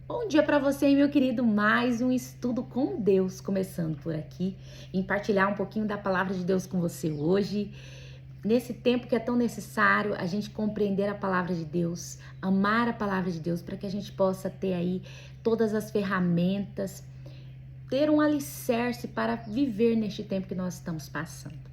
Bom dia para você, meu querido. Mais um estudo com Deus começando por aqui, em partilhar um pouquinho da palavra de Deus com você hoje. Nesse tempo que é tão necessário a gente compreender a palavra de Deus, amar a palavra de Deus, para que a gente possa ter aí todas as ferramentas, ter um alicerce para viver neste tempo que nós estamos passando.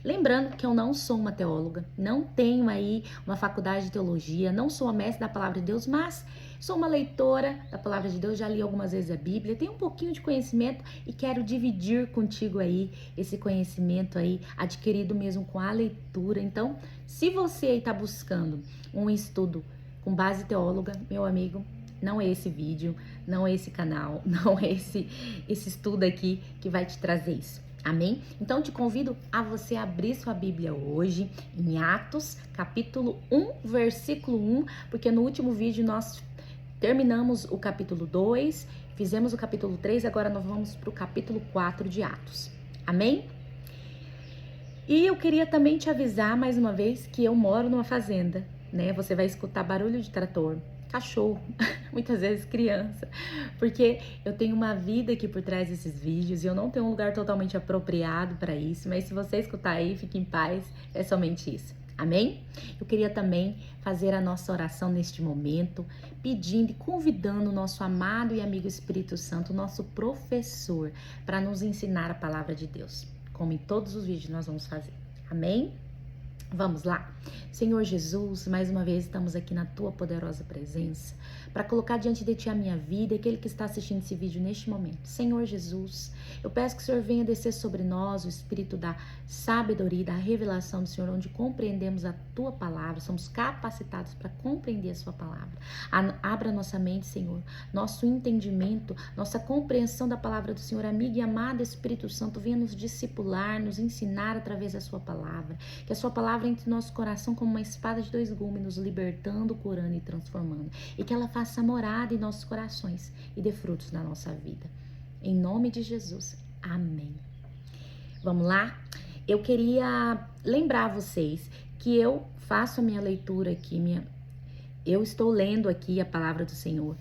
Lembrando que eu não sou uma teóloga, não tenho aí uma faculdade de teologia, não sou a mestre da palavra de Deus, mas sou uma leitora da palavra de Deus, já li algumas vezes a Bíblia, tenho um pouquinho de conhecimento e quero dividir contigo aí esse conhecimento aí adquirido mesmo com a leitura. Então, se você aí está buscando um estudo com base teóloga, meu amigo, não é esse vídeo, não é esse canal, não é esse estudo aqui que vai te trazer isso. Amém? Então te convido a você abrir sua Bíblia hoje em Atos, capítulo 1, versículo 1, porque no último vídeo nós terminamos o capítulo 2, fizemos o capítulo 3, agora nós vamos para o capítulo 4 de Atos. Amém? E eu queria também te avisar mais uma vez que eu moro numa fazenda, né? Você vai escutar barulho de trator, cachorro, muitas vezes criança, porque eu tenho uma vida aqui por trás desses vídeos e eu não tenho um lugar totalmente apropriado para isso, mas se você escutar aí, fique em paz, é somente isso. Amém? Eu queria também fazer a nossa oração neste momento, pedindo e convidando o nosso amado e amigo Espírito Santo, nosso professor, para nos ensinar a palavra de Deus, como em todos os vídeos nós vamos fazer. Amém? Vamos lá. Senhor Jesus, mais uma vez estamos aqui na tua poderosa presença para colocar diante de ti a minha vida e aquele que está assistindo esse vídeo neste momento. Senhor Jesus, eu peço que o Senhor venha descer sobre nós o espírito da sabedoria, da revelação do Senhor, onde compreendemos a tua palavra, somos capacitados para compreender a sua palavra. Abra nossa mente, Senhor, nosso entendimento, nossa compreensão da palavra do Senhor. Amigo e amado Espírito Santo, venha nos discipular, nos ensinar através da sua palavra, que a sua palavra entre no nosso coração como uma espada de dois gumes, nos libertando, curando e transformando, e que ela faça morada em nossos corações e dê frutos na nossa vida. Em nome de Jesus, amém. Vamos lá? Eu queria lembrar vocês que eu faço a minha leitura aqui, eu estou lendo aqui a palavra do Senhor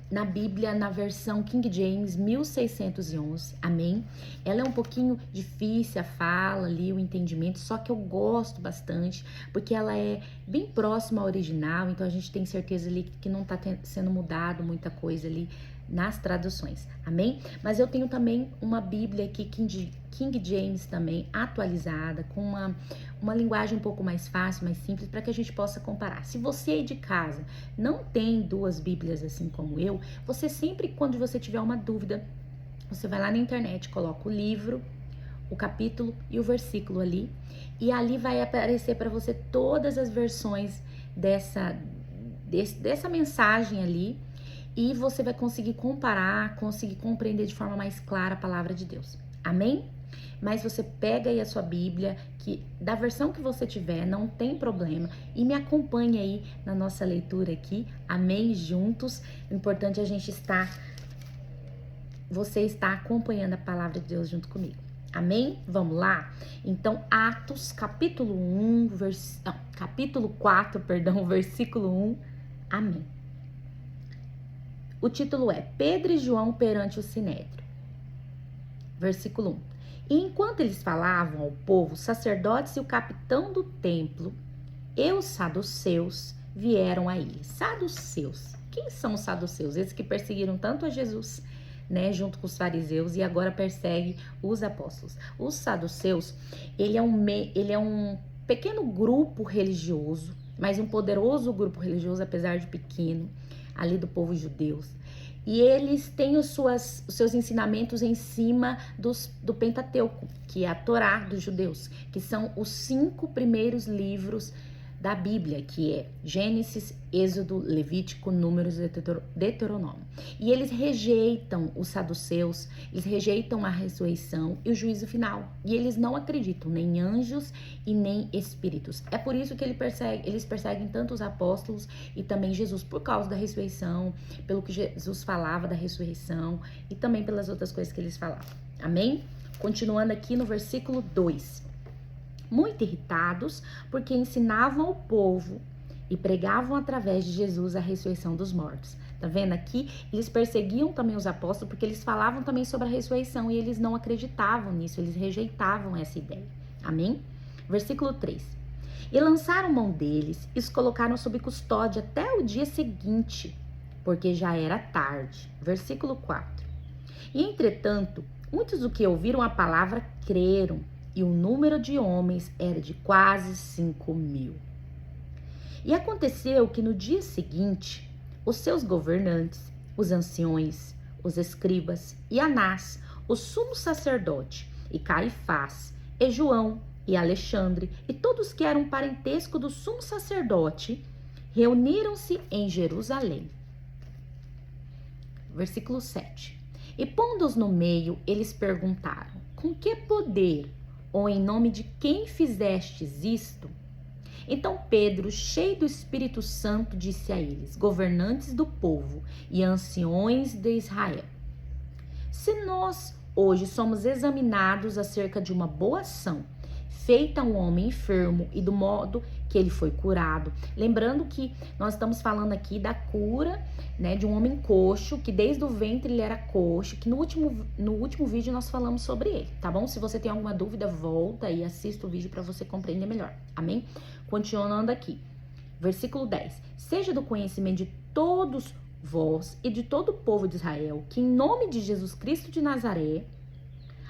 na Bíblia, na versão King James 1611, amém? Ela é um pouquinho difícil, a fala ali, o entendimento, só que eu gosto bastante, porque ela é bem próxima ao original, então a gente tem certeza ali que não está sendo mudado muita coisa ali nas traduções, amém? Mas eu tenho também uma Bíblia aqui, King James também, atualizada, com uma linguagem um pouco mais fácil, mais simples, para que a gente possa comparar. Se você aí de casa não tem duas Bíblias assim como eu, você sempre, quando você tiver uma dúvida, você vai lá na internet, coloca o livro, o capítulo e o versículo ali, e ali vai aparecer para você todas as versões dessa mensagem ali, e você vai conseguir comparar, conseguir compreender de forma mais clara a palavra de Deus. Amém? Mas você pega aí a sua Bíblia, que da versão que você tiver, não tem problema, e me acompanhe aí na nossa leitura aqui, amém? Juntos. O importante é a gente você está acompanhando a palavra de Deus junto comigo. Amém? Vamos lá? Então, Atos, capítulo 4, versículo 1. Amém. O título é Pedro e João perante o Sinédrio. Versículo 1. E enquanto eles falavam ao povo, os sacerdotes e o capitão do templo e os saduceus vieram a eles. Saduceus. Quem são os saduceus? Esses que perseguiram tanto a Jesus, né, junto com os fariseus, e agora perseguem os apóstolos. Os saduceus, ele é um pequeno grupo religioso, mas um poderoso grupo religioso, apesar de pequeno, ali do povo judeu. E eles têm os seus ensinamentos em cima do Pentateuco, que é a Torá dos judeus, que são os 5 primeiros livros da Bíblia, que é Gênesis, Êxodo, Levítico, Números e Deuteronômio. E eles rejeitam os saduceus, eles rejeitam a ressurreição e o juízo final. E eles não acreditam nem em anjos e nem espíritos. É por isso que eles perseguem tanto os apóstolos e também Jesus, por causa da ressurreição, pelo que Jesus falava da ressurreição e também pelas outras coisas que eles falavam. Amém? Continuando aqui no versículo 2. Muito irritados, porque ensinavam ao povo e pregavam através de Jesus a ressurreição dos mortos. Tá vendo aqui? Eles perseguiam também os apóstolos porque eles falavam também sobre a ressurreição e eles não acreditavam nisso, eles rejeitavam essa ideia. Amém? Versículo 3. E lançaram mão deles e os colocaram sob custódia até o dia seguinte, porque já era tarde. Versículo 4. E entretanto, muitos do que ouviram a palavra creram, e o número de homens era de quase 5.000. E aconteceu que no dia seguinte, os seus governantes, os anciões, os escribas e Anás, o sumo sacerdote, e Caifás, e João, e Alexandre, e todos que eram parentesco do sumo sacerdote, reuniram-se em Jerusalém. Versículo 7. E pondo-os no meio, eles perguntaram: com que poder, ou em nome de quem fizestes isto? Então Pedro, cheio do Espírito Santo, disse a eles: governantes do povo e anciões de Israel, se nós hoje somos examinados acerca de uma boa ação feita a um homem enfermo e do modo que ele foi curado. Lembrando que nós estamos falando aqui da cura, né, de um homem coxo, que desde o ventre ele era coxo, que no último vídeo nós falamos sobre ele, tá bom? Se você tem alguma dúvida, volta e assista o vídeo para você compreender melhor, amém? Continuando aqui, versículo 10. Seja do conhecimento de todos vós e de todo o povo de Israel, que em nome de Jesus Cristo de Nazaré,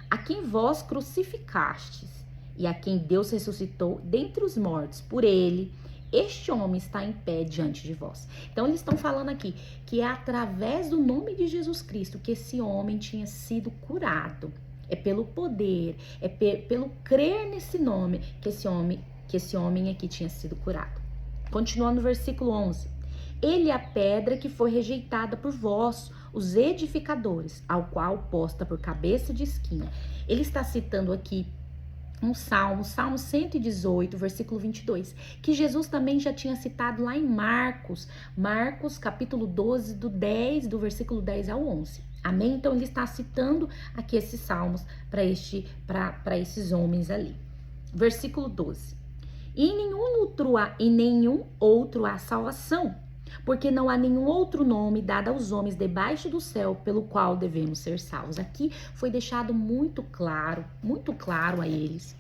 a quem vós crucificastes, e a quem Deus ressuscitou dentre os mortos, por ele, este homem está em pé diante de vós. Então eles estão falando aqui que é através do nome de Jesus Cristo que esse homem tinha sido curado. É pelo poder, é pelo crer nesse nome que esse homem aqui tinha sido curado. Continuando no versículo 11. Ele é a pedra que foi rejeitada por vós, os edificadores, ao qual posta por cabeça de esquina. Ele está citando aqui um salmo 118, versículo 22, que Jesus também já tinha citado lá em Marcos capítulo 12, do versículo 10 ao 11. Amém? Então ele está citando aqui esses salmos para esses homens ali. Versículo 12. E em nenhum outro há salvação, porque não há nenhum outro nome dado aos homens debaixo do céu pelo qual devemos ser salvos. Aqui foi deixado muito claro a eles,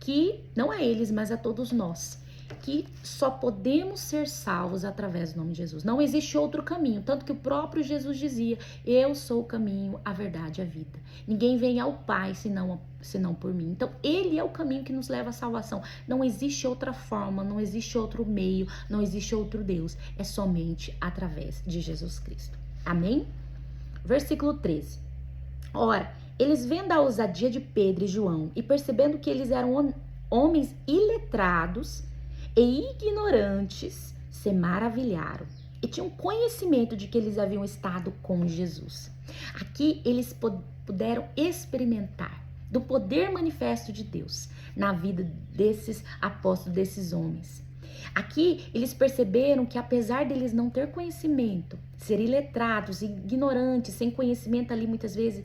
que não a eles, mas a todos nós, que só podemos ser salvos através do nome de Jesus. Não existe outro caminho, tanto que o próprio Jesus dizia: eu sou o caminho, a verdade e a vida. Ninguém vem ao Pai senão por mim. Então, ele é o caminho que nos leva à salvação. Não existe outra forma, não existe outro meio, não existe outro Deus. É somente através de Jesus Cristo. Amém? Versículo 13. Ora, eles vendo a ousadia de Pedro e João e percebendo que eles eram homens iletrados e ignorantes, se maravilharam e tinham conhecimento de que eles haviam estado com Jesus. Aqui eles puderam experimentar do poder manifesto de Deus na vida desses apóstolos, desses homens. Aqui eles perceberam que apesar deles não ter conhecimento, serem iletrados, ignorantes, sem conhecimento ali muitas vezes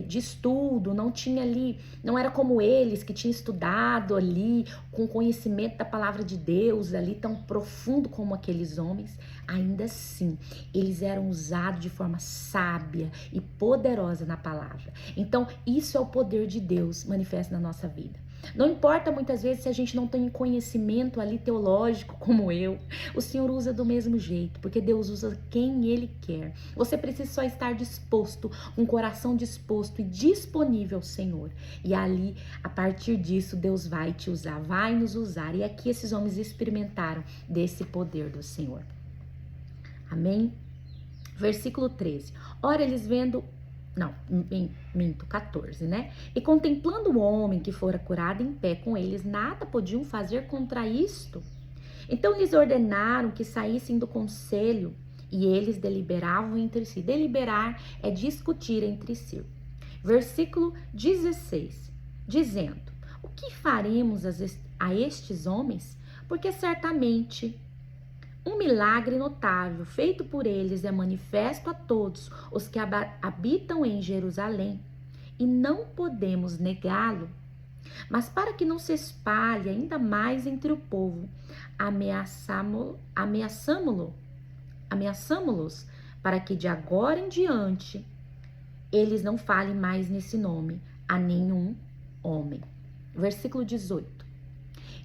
de estudo, não era como eles que tinham estudado ali, com conhecimento da palavra de Deus ali tão profundo como aqueles homens, ainda assim eles eram usados de forma sábia e poderosa na palavra. Então isso é o poder de Deus manifesto na nossa vida. Não importa muitas vezes se a gente não tem conhecimento ali teológico como eu, o Senhor usa do mesmo jeito, porque Deus usa quem Ele quer. Você precisa só estar disposto, um coração disposto e disponível ao Senhor. E ali, a partir disso, Deus vai te usar, vai nos usar. E aqui esses homens experimentaram desse poder do Senhor. Amém? Versículo 13. Ora, eles vendo... Não, minto, 14, né? E contemplando o homem que fora curado em pé com eles, nada podiam fazer contra isto. Então lhes ordenaram que saíssem do conselho e eles deliberavam entre si. Deliberar é discutir entre si. Versículo 16, dizendo: o que faremos a estes homens? Porque certamente um milagre notável feito por eles é manifesto a todos os que habitam em Jerusalém, e não podemos negá-lo. Mas para que não se espalhe ainda mais entre o povo, ameaçamo-los para que de agora em diante eles não falem mais nesse nome a nenhum homem. Versículo 18.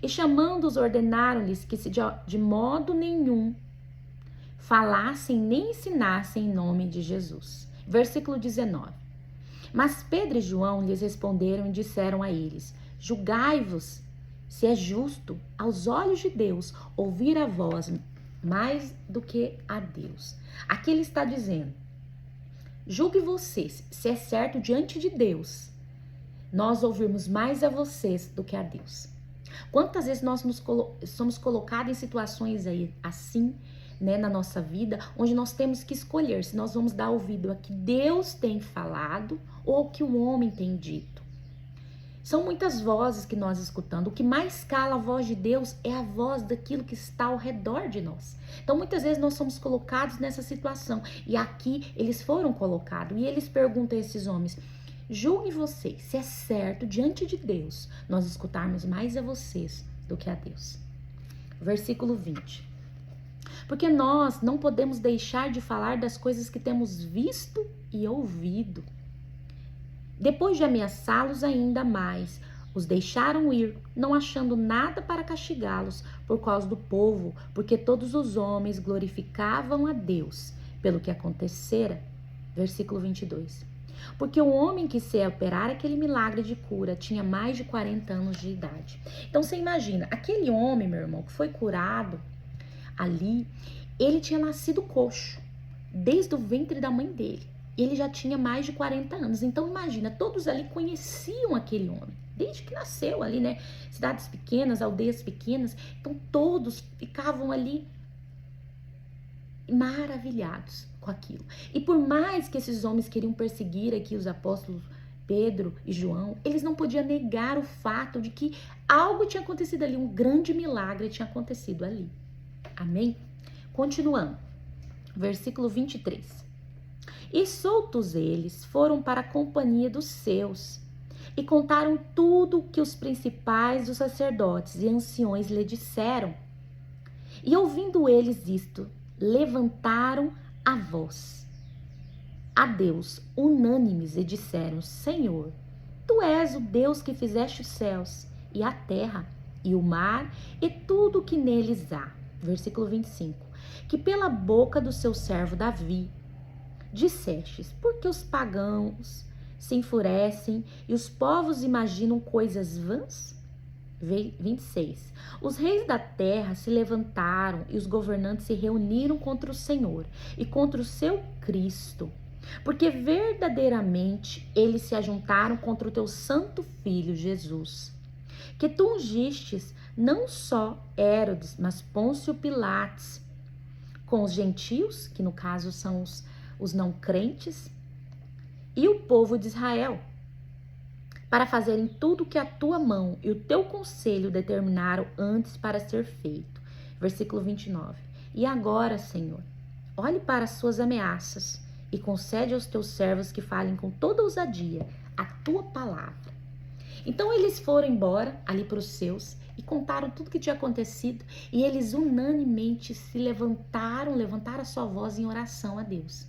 E chamando-os, ordenaram-lhes que de modo nenhum falassem nem ensinassem em nome de Jesus. Versículo 19. Mas Pedro e João lhes responderam e disseram a eles: julgai-vos se é justo aos olhos de Deus ouvir a vós mais do que a Deus. Aqui ele está dizendo: julgue vocês se é certo diante de Deus nós ouvirmos mais a vocês do que a Deus. Quantas vezes nós somos colocados em situações aí assim, né, na nossa vida, onde nós temos que escolher se nós vamos dar ouvido a que Deus tem falado ou ao que o homem tem dito. São muitas vozes que nós escutamos. O que mais cala a voz de Deus é a voz daquilo que está ao redor de nós. Então, muitas vezes nós somos colocados nessa situação. E aqui eles foram colocados. E eles perguntam a esses homens: julguem vocês se é certo diante de Deus nós escutarmos mais a vocês do que a Deus. Versículo 20. Porque nós não podemos deixar de falar das coisas que temos visto e ouvido. Depois de ameaçá-los ainda mais, os deixaram ir, não achando nada para castigá-los por causa do povo, porque todos os homens glorificavam a Deus pelo que acontecera. Versículo 22. Porque o homem que se operar aquele milagre de cura tinha mais de 40 anos de idade. Então você imagina, aquele homem, meu irmão, que foi curado ali, ele tinha nascido coxo desde o ventre da mãe dele. Ele já tinha mais de 40 anos. Então imagina, todos ali conheciam aquele homem, desde que nasceu ali, né? Cidades pequenas, aldeias pequenas. Então todos ficavam ali maravilhados com aquilo. E por mais que esses homens queriam perseguir aqui os apóstolos Pedro e João, eles não podiam negar o fato de que algo tinha acontecido ali, um grande milagre tinha acontecido ali. Amém? Continuando. Versículo 23. E soltos eles foram para a companhia dos seus e contaram tudo o que os principais dos sacerdotes e anciões lhe disseram. E ouvindo eles isto, levantaram a voz a Deus unânimes e disseram: Senhor, tu és o Deus que fizeste os céus e a terra e o mar e tudo o que neles há. Versículo 25. Que pela boca do seu servo Davi dissestes: por que os pagãos se enfurecem e os povos imaginam coisas vãs? 26. Os reis da terra se levantaram e os governantes se reuniram contra o Senhor e contra o seu Cristo, porque verdadeiramente eles se ajuntaram contra o teu santo filho Jesus, que tu ungistes não só Herodes, mas Pôncio Pilatos, com os gentios, que no caso são os não crentes, e o povo de Israel, para fazerem tudo que a tua mão e o teu conselho determinaram antes para ser feito. Versículo 29. E agora, Senhor, olhe para as suas ameaças e concede aos teus servos que falem com toda ousadia a tua palavra. Então eles foram embora ali para os seus e contaram tudo que tinha acontecido, e eles unanimemente se levantaram a sua voz em oração a Deus.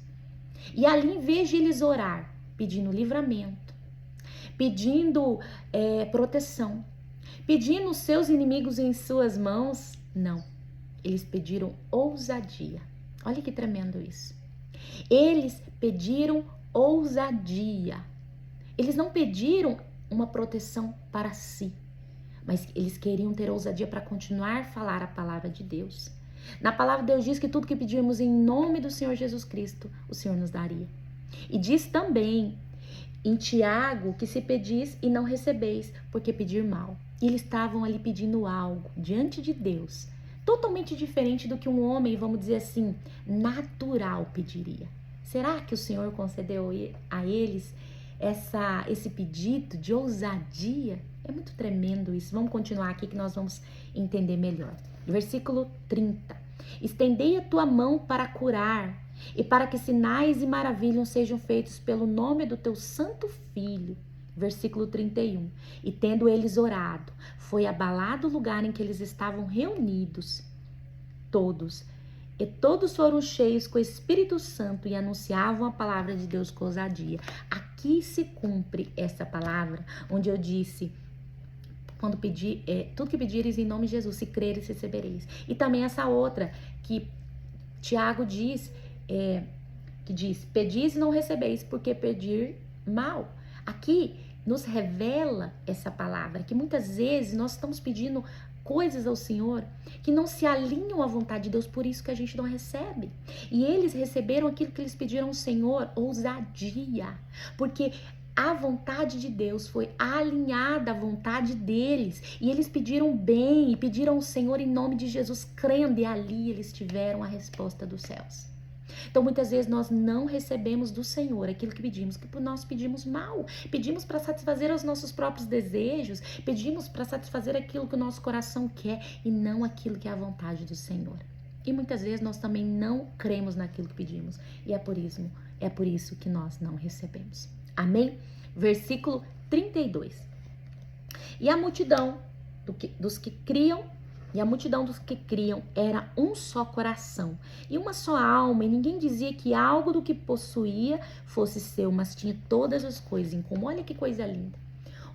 E ali, em vez de eles orar, pedindo livramento, pedindo proteção, pedindo os seus inimigos em suas mãos, não, eles pediram ousadia. Olha que tremendo isso. Eles pediram ousadia. Eles não pediram uma proteção para si, mas eles queriam ter ousadia para continuar a falar a palavra de Deus. Na palavra de Deus diz que tudo que pedirmos em nome do Senhor Jesus Cristo, o Senhor nos daria. E diz também em Tiago que se pedis e não recebeis, porque pedir mal. E eles estavam ali pedindo algo diante de Deus, totalmente diferente do que um homem, vamos dizer assim, natural pediria. Será que o Senhor concedeu a eles esse pedido de ousadia? É muito tremendo isso. Vamos continuar aqui que nós vamos entender melhor. Versículo 30. Estendei a tua mão para curar, e para que sinais e maravilhas sejam feitos pelo nome do teu santo filho. Versículo 31. E tendo eles orado, foi abalado o lugar em que eles estavam reunidos, todos. E todos foram cheios com o Espírito Santo e anunciavam a palavra de Deus com ousadia. Aqui se cumpre essa palavra, onde eu disse, quando pedir, tudo que pedires em nome de Jesus, se creres, recebereis. E também essa outra, que Tiago diz, que diz, pedis e não recebeis, porque pedir mal. Aqui nos revela essa palavra, que muitas vezes nós estamos pedindo coisas ao Senhor que não se alinham à vontade de Deus, por isso que a gente não recebe. E eles receberam aquilo que eles pediram ao Senhor, ousadia, porque a vontade de Deus foi alinhada à vontade deles, e eles pediram bem, e pediram ao Senhor em nome de Jesus, crendo, e ali eles tiveram a resposta dos céus. Então, muitas vezes nós não recebemos do Senhor aquilo que pedimos, que nós pedimos mal. Pedimos para satisfazer os nossos próprios desejos, pedimos para satisfazer aquilo que o nosso coração quer e não aquilo que é a vontade do Senhor. E muitas vezes nós também não cremos naquilo que pedimos e é por isso que nós não recebemos. Amém? Versículo 32. E a multidão dos que criam era um só coração e uma só alma, e ninguém dizia que algo do que possuía fosse seu, mas tinha todas as coisas em comum. Olha que coisa linda.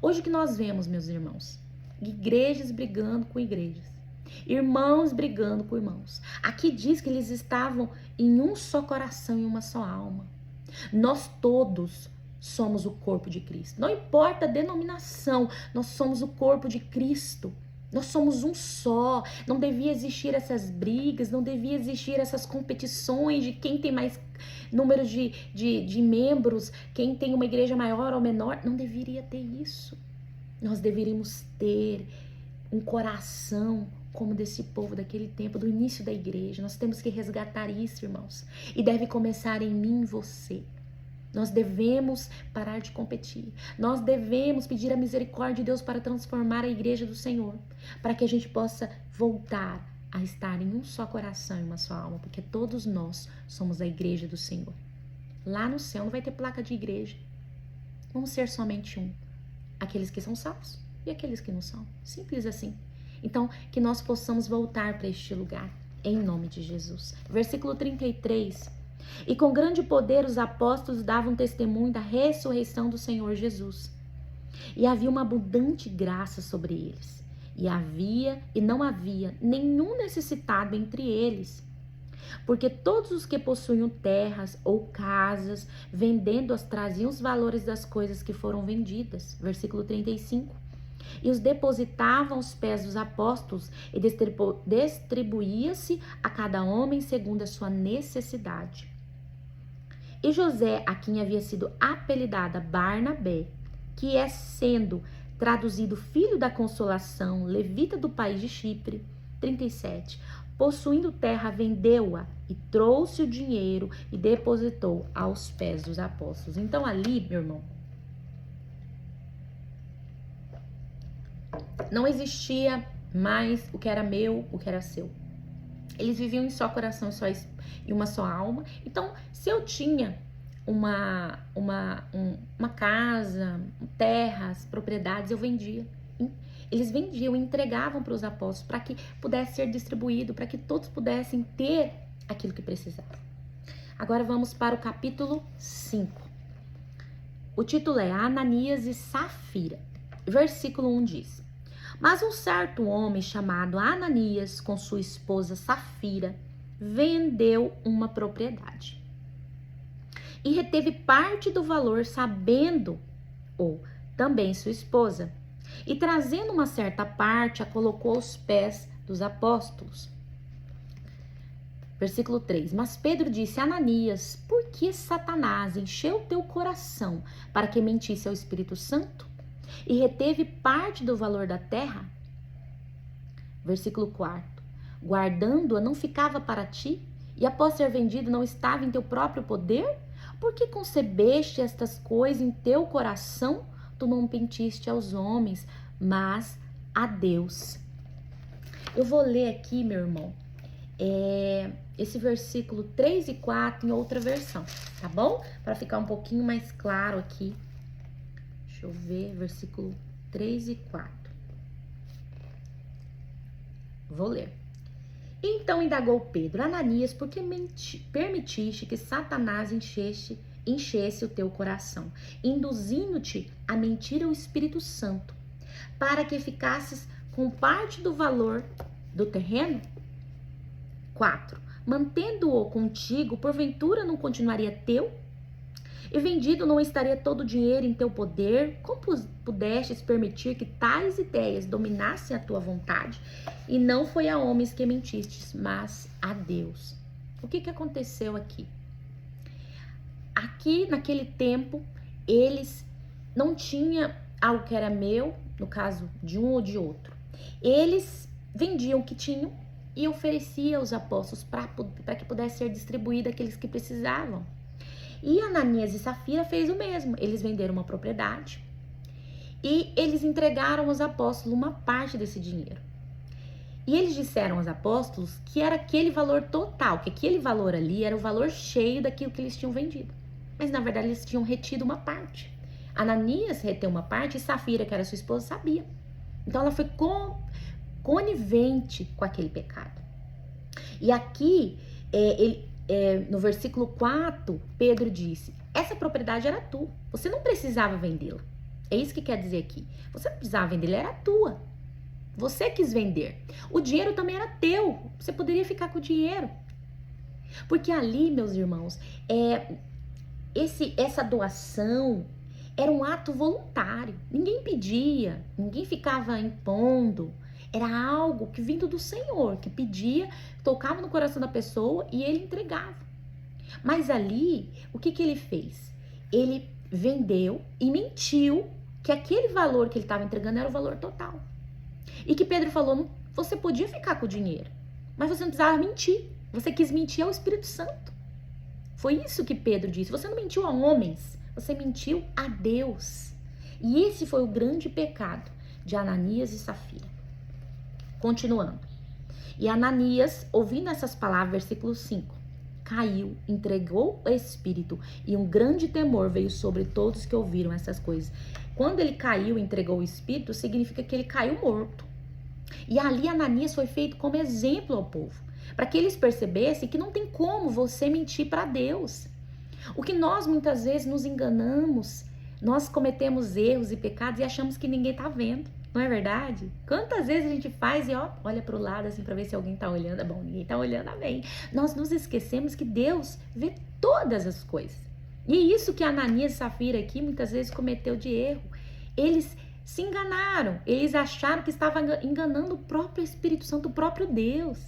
Hoje o que nós vemos, meus irmãos, igrejas brigando com igrejas, irmãos brigando com irmãos. Aqui diz que eles estavam em um só coração e uma só alma. Nós todos somos o corpo de Cristo. Não importa a denominação, nós somos o corpo de Cristo. Nós somos um só. Não devia existir essas brigas, não devia existir essas competições de quem tem mais número de membros, quem tem uma igreja maior ou menor. Não deveria ter isso. Nós deveríamos ter um coração como desse povo daquele tempo, do início da igreja. Nós temos que resgatar isso, irmãos. E deve começar em mim e você. Nós devemos parar de competir. Nós devemos pedir a misericórdia de Deus para transformar a igreja do Senhor, para que a gente possa voltar a estar em um só coração e uma só alma, porque todos nós somos a igreja do Senhor. Lá no céu não vai ter placa de igreja. Vamos ser somente um. Aqueles que são salvos e aqueles que não são. Simples assim. Então, que nós possamos voltar para este lugar, em nome de Jesus. Versículo 33. E com grande poder os apóstolos davam testemunho da ressurreição do Senhor Jesus. E havia uma abundante graça sobre eles. E não havia nenhum necessitado entre eles. Porque todos os que possuíam terras ou casas, vendendo-as, traziam os valores das coisas que foram vendidas. Versículo 35. E os depositavam aos pés dos apóstolos e distribuía-se a cada homem segundo a sua necessidade. E José, a quem havia sido apelidada Barnabé, que é sendo traduzido filho da consolação, levita do país de Chipre, 37, possuindo terra, vendeu-a e trouxe o dinheiro e depositou aos pés dos apóstolos. Então ali, meu irmão, não existia mais o que era meu, o que era seu. Eles viviam em só coração e uma só alma. Então, se eu tinha uma casa, terras, propriedades, eu vendia. Eles vendiam, entregavam para os apóstolos para que pudesse ser distribuído, para que todos pudessem ter aquilo que precisavam. Agora vamos para o capítulo 5. O título é Ananias e Safira. Versículo 1 diz: Mas um certo homem chamado Ananias, com sua esposa Safira, vendeu uma propriedade e reteve parte do valor, sabendo, ou também sua esposa, e trazendo uma certa parte, a colocou aos pés dos apóstolos. Versículo 3. Mas Pedro disse a Ananias: Por que Satanás encheu teu coração para que mentisse ao Espírito Santo e reteve parte do valor da terra? Versículo 4. Guardando-a não ficava para ti, e após ser vendido não estava em teu próprio poder? Por que concebeste estas coisas em teu coração? Tu não mentiste aos homens, mas a Deus. Eu vou ler aqui, meu irmão, esse versículo 3 e 4 em outra versão, tá bom? Para ficar um pouquinho mais claro aqui. Deixa eu ver, versículo 3 e 4. Vou ler. Então indagou Pedro: Ananias, por que permitiste que Satanás enchesse o teu coração, induzindo-te a mentir ao Espírito Santo, para que ficasses com parte do valor do terreno? 4. Mantendo-o contigo, porventura não continuaria teu? E vendido não estaria todo o dinheiro em teu poder? Como pudestes permitir que tais ideias dominassem a tua vontade? E não foi a homens que mentistes, mas a Deus. O que aconteceu aqui? Aqui, naquele tempo, eles não tinham algo que era meu, no caso de um ou de outro. Eles vendiam o que tinham e ofereciam aos apóstolos para que pudesse ser distribuído àqueles que precisavam. E Ananias e Safira fez o mesmo. Eles venderam uma propriedade e eles entregaram aos apóstolos uma parte desse dinheiro. E eles disseram aos apóstolos que era aquele valor total, que aquele valor ali era o valor cheio daquilo que eles tinham vendido. Mas na verdade eles tinham retido uma parte. Ananias reteu uma parte e Safira, que era sua esposa, sabia. Então ela foi conivente com aquele pecado. E aqui no versículo 4, Pedro disse: essa propriedade era tua, você não precisava vendê-la. É isso que quer dizer aqui. Você não precisava vendê-la, era tua. Você quis vender. O dinheiro também era teu, você poderia ficar com o dinheiro. Porque ali, meus irmãos, essa doação era um ato voluntário. Ninguém pedia, ninguém ficava impondo. Era algo que vindo do Senhor, que pedia, tocava no coração da pessoa e ele entregava. Mas ali, o que ele fez? Ele vendeu e mentiu que aquele valor que ele estava entregando era o valor total. E que Pedro falou: você podia ficar com o dinheiro, mas você não precisava mentir. Você quis mentir ao Espírito Santo. Foi isso que Pedro disse. Você não mentiu a homens, você mentiu a Deus. E esse foi o grande pecado de Ananias e Safira. Continuando. E Ananias, ouvindo essas palavras, versículo 5, caiu, entregou o Espírito, e um grande temor veio sobre todos que ouviram essas coisas. Quando ele caiu e entregou o Espírito, significa que ele caiu morto. E ali Ananias foi feito como exemplo ao povo, para que eles percebessem que não tem como você mentir para Deus. O que nós muitas vezes nos enganamos, nós cometemos erros e pecados e achamos que ninguém está vendo. Não é verdade? Quantas vezes a gente faz e olha para o lado assim para ver se alguém está olhando. Bom, ninguém está olhando, amém. Nós nos esquecemos que Deus vê todas as coisas. E isso que Ananias e Safira aqui muitas vezes cometeu de erro. Eles se enganaram. Eles acharam que estavam enganando o próprio Espírito Santo, o próprio Deus.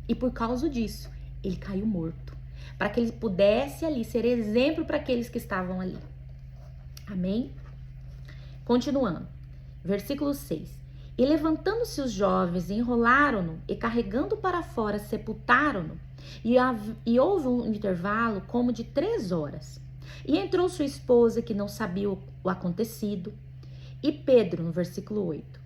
E por causa disso, ele caiu morto. Para que ele pudesse ali ser exemplo para aqueles que estavam ali. Amém? Continuando. Versículo 6. E levantando-se os jovens, enrolaram-no e carregando para fora, sepultaram-no. E houve um intervalo como de 3 horas. E entrou sua esposa, que não sabia o acontecido. E Pedro, no versículo 8,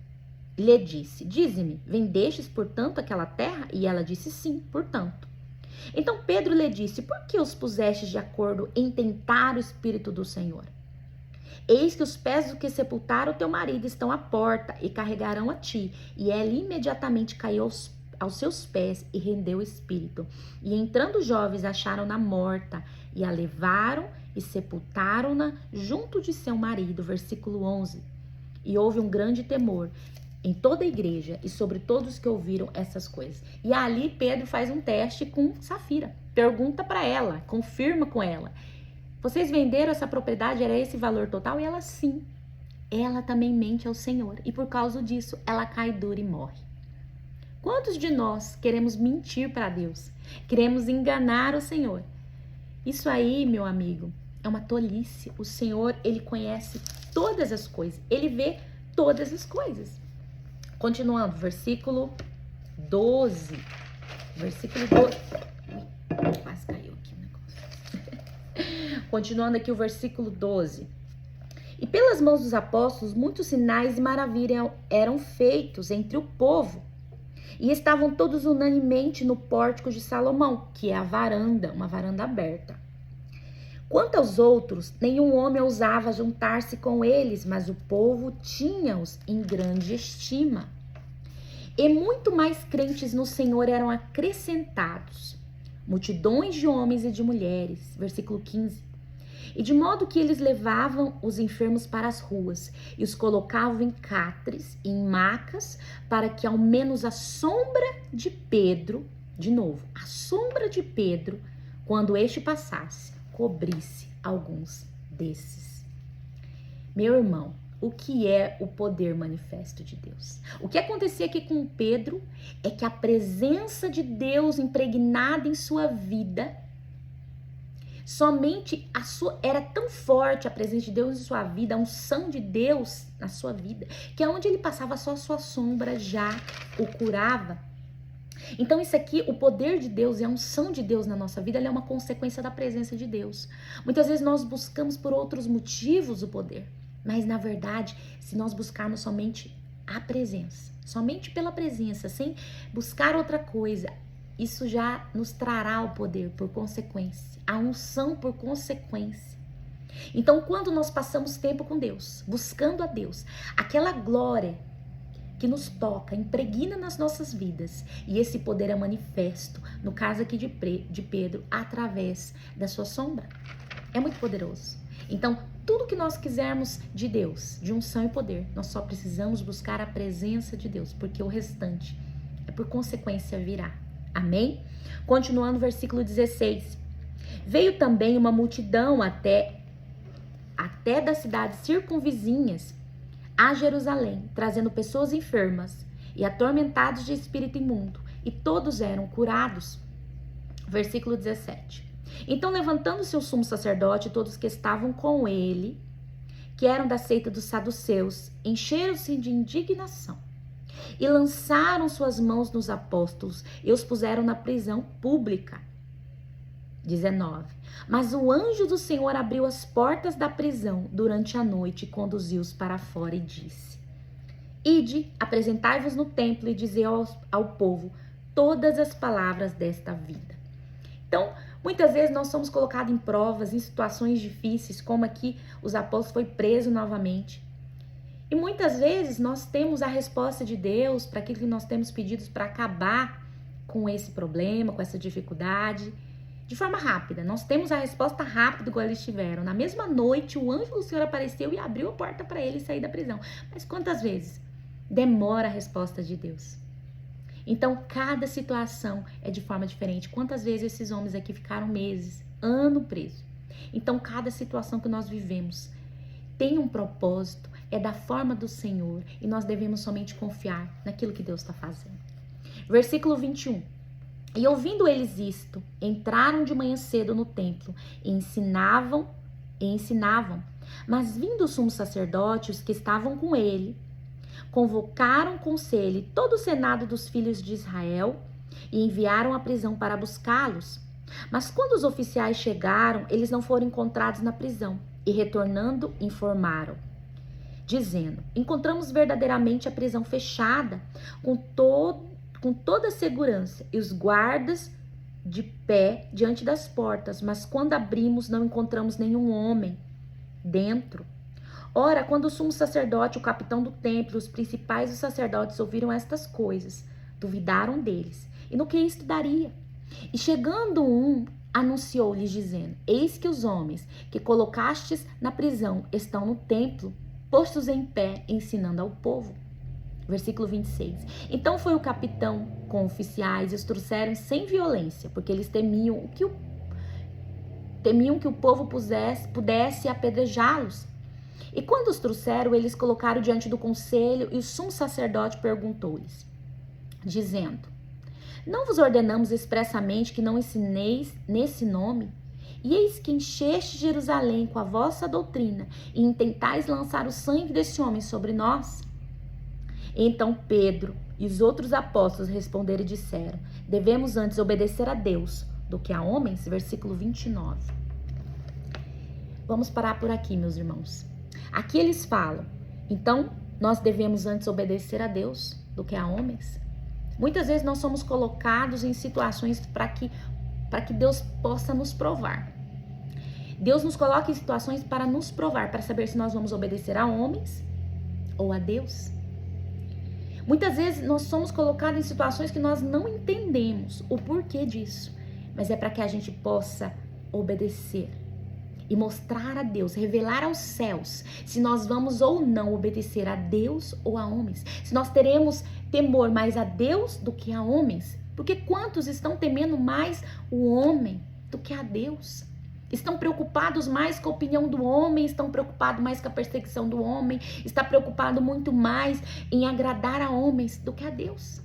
lhe disse: dize-me, vendestes portanto aquela terra? E ela disse: sim, portanto. Então Pedro lhe disse: por que os pusestes de acordo em tentar o Espírito do Senhor? Eis que os pés do que sepultaram o teu marido estão à porta e carregarão a ti. E ela imediatamente caiu aos seus pés e rendeu o espírito. E entrando os jovens, acharam-na morta e a levaram e sepultaram-na junto de seu marido. Versículo 11. E houve um grande temor em toda a igreja e sobre todos que ouviram essas coisas. E ali Pedro faz um teste com Safira. Pergunta para ela, confirma com ela: vocês venderam essa propriedade? Era esse valor total? E ela: sim. Ela também mente ao Senhor. E por causa disso, ela cai dura e morre. Quantos de nós queremos mentir para Deus? Queremos enganar o Senhor? Isso aí, meu amigo, é uma tolice. O Senhor, Ele conhece todas as coisas. Ele vê todas as coisas. Continuando, versículo 12. Versículo 12. Quase caiu aqui o negócio. Continuando aqui o versículo 12. E pelas mãos dos apóstolos, muitos sinais e maravilhas eram feitos entre o povo. E estavam todos unanimemente no pórtico de Salomão, que é a varanda, uma varanda aberta. Quanto aos outros, nenhum homem ousava juntar-se com eles, mas o povo tinha-os em grande estima. E muito mais crentes no Senhor eram acrescentados, multidões de homens e de mulheres. Versículo 15. E de modo que eles levavam os enfermos para as ruas e os colocavam em catres e em macas, para que ao menos a sombra de Pedro, de novo, a sombra de Pedro, quando este passasse, cobrisse alguns desses. Meu irmão, o que é o poder manifesto de Deus? O que acontecia aqui com Pedro é que a presença de Deus impregnada em sua vida, somente era tão forte a presença de Deus em sua vida, a unção de Deus na sua vida, que aonde ele passava só a sua sombra já o curava. Então isso aqui, o poder de Deus e a unção de Deus na nossa vida, ela é uma consequência da presença de Deus. Muitas vezes nós buscamos por outros motivos o poder, mas na verdade, se nós buscarmos somente a presença, somente pela presença, sem buscar outra coisa, isso já nos trará o poder por consequência, a unção por consequência. Então, quando nós passamos tempo com Deus, buscando a Deus, aquela glória que nos toca, impregna nas nossas vidas, e esse poder é manifesto, no caso aqui de Pedro, através da sua sombra. É muito poderoso. Então, tudo que nós quisermos de Deus, de unção e poder, nós só precisamos buscar a presença de Deus, porque o restante é por consequência virá. Amém? Continuando, versículo 16. Veio também uma multidão até das cidades circunvizinhas a Jerusalém, trazendo pessoas enfermas e atormentados de espírito imundo, e todos eram curados. Versículo 17. Então, levantando-se o sumo sacerdote e todos que estavam com ele, que eram da seita dos saduceus, encheram-se de indignação e lançaram suas mãos nos apóstolos e os puseram na prisão pública. 19. Mas o anjo do Senhor abriu as portas da prisão durante a noite e conduziu-os para fora e disse: Ide, apresentai-vos no templo e dizei ao povo todas as palavras desta vida. Então, muitas vezes nós somos colocados em provas, em situações difíceis, como aqui os apóstolos foi preso novamente. E muitas vezes nós temos a resposta de Deus para aquilo que nós temos pedidos para acabar com esse problema, com essa dificuldade, de forma rápida. Nós temos a resposta rápida igual eles tiveram. Na mesma noite, o anjo do Senhor apareceu e abriu a porta para ele sair da prisão. Mas quantas vezes demora a resposta de Deus? Então, cada situação é de forma diferente. Quantas vezes esses homens aqui ficaram meses, ano preso? Então, cada situação que nós vivemos tem um propósito, é da forma do Senhor, e nós devemos somente confiar naquilo que Deus está fazendo. Versículo 21. E ouvindo eles isto, entraram de manhã cedo no templo e ensinavam. Mas vindo o sumo sacerdote, os que estavam com ele, convocaram conselho todo o senado dos filhos de Israel e enviaram à prisão para buscá-los. Mas quando os oficiais chegaram, eles não foram encontrados na prisão e, retornando, informaram, dizendo: encontramos verdadeiramente a prisão fechada, com toda a segurança, e os guardas de pé diante das portas, mas quando abrimos não encontramos nenhum homem dentro. Ora, quando o sumo sacerdote, o capitão do templo, os principais dos sacerdotes ouviram estas coisas, duvidaram deles, e no que isto daria? E chegando um, anunciou-lhes dizendo: eis que os homens que colocastes na prisão estão no templo, postos em pé, ensinando ao povo. Versículo 26. Então foi o capitão com oficiais e os trouxeram sem violência, porque eles temiam que o povo pudesse apedrejá-los. E quando os trouxeram, eles colocaram diante do conselho, e o sumo sacerdote perguntou-lhes, dizendo: não vos ordenamos expressamente que não ensineis nesse nome? E eis que encheste Jerusalém com a vossa doutrina, e intentais lançar o sangue desse homem sobre nós? Então Pedro e os outros apóstolos responderam e disseram: devemos antes obedecer a Deus do que a homens. Versículo 29. Vamos parar por aqui, meus irmãos. Aqui eles falam: então nós devemos antes obedecer a Deus do que a homens? Muitas vezes nós somos colocados em situações para que Deus possa nos provar. Deus nos coloca em situações para nos provar, para saber se nós vamos obedecer a homens ou a Deus. Muitas vezes nós somos colocados em situações que nós não entendemos o porquê disso, mas é para que a gente possa obedecer e mostrar a Deus, revelar aos céus se nós vamos ou não obedecer a Deus ou a homens, se nós teremos temor mais a Deus do que a homens, porque quantos estão temendo mais o homem do que a Deus? Estão preocupados mais com a opinião do homem, estão preocupados mais com a perseguição do homem, está preocupado muito mais em agradar a homens do que a Deus.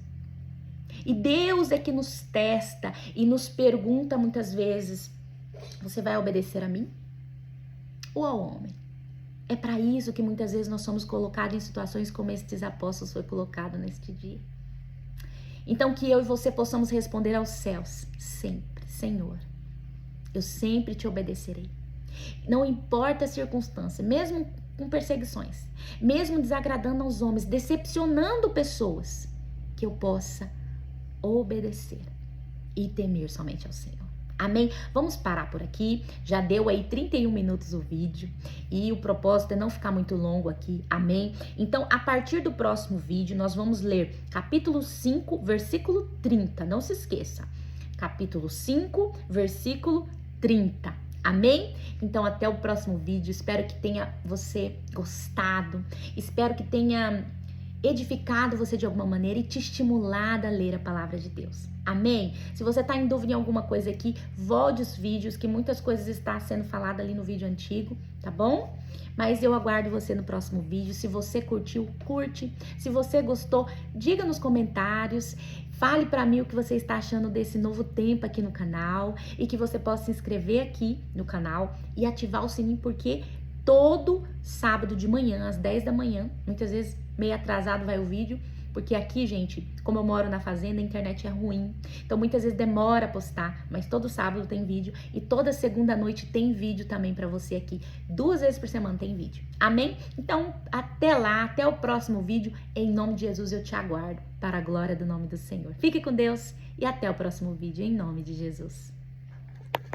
E Deus é que nos testa e nos pergunta muitas vezes: você vai obedecer a mim ou ao homem? É para isso que muitas vezes nós somos colocados em situações como estes apóstolos foi colocado neste dia. Então que eu e você possamos responder aos céus sempre: Senhor, eu sempre te obedecerei. Não importa a circunstância, mesmo com perseguições, mesmo desagradando aos homens, decepcionando pessoas, que eu possa obedecer e temer somente ao Senhor. Amém? Vamos parar por aqui. Já deu aí 31 minutos o vídeo e o propósito é não ficar muito longo aqui. Amém? Então, a partir do próximo vídeo, nós vamos ler capítulo 5, versículo 30. Não se esqueça. Capítulo 5, versículo 30. Amém? Então, até o próximo vídeo. Espero que tenha você gostado. Espero que tenha edificado você de alguma maneira e te estimulado a ler a palavra de Deus. Amém? Se você está em dúvida em alguma coisa aqui, volte os vídeos, que muitas coisas estão sendo faladas ali no vídeo antigo, tá bom? Mas eu aguardo você no próximo vídeo. Se você curtiu, curte. Se você gostou, diga nos comentários. Fale para mim o que você está achando desse novo tempo aqui no canal e que você possa se inscrever aqui no canal e ativar o sininho, porque todo sábado de manhã, às 10 da manhã, muitas vezes meio atrasado vai o vídeo, porque aqui, gente, como eu moro na fazenda, a internet é ruim, então muitas vezes demora a postar, mas todo sábado tem vídeo e toda segunda noite tem vídeo também para você aqui. 2 vezes por semana tem vídeo. Amém? Então, até lá, até o próximo vídeo. Em nome de Jesus eu te aguardo, para a glória do nome do Senhor. Fique com Deus e até o próximo vídeo, em nome de Jesus.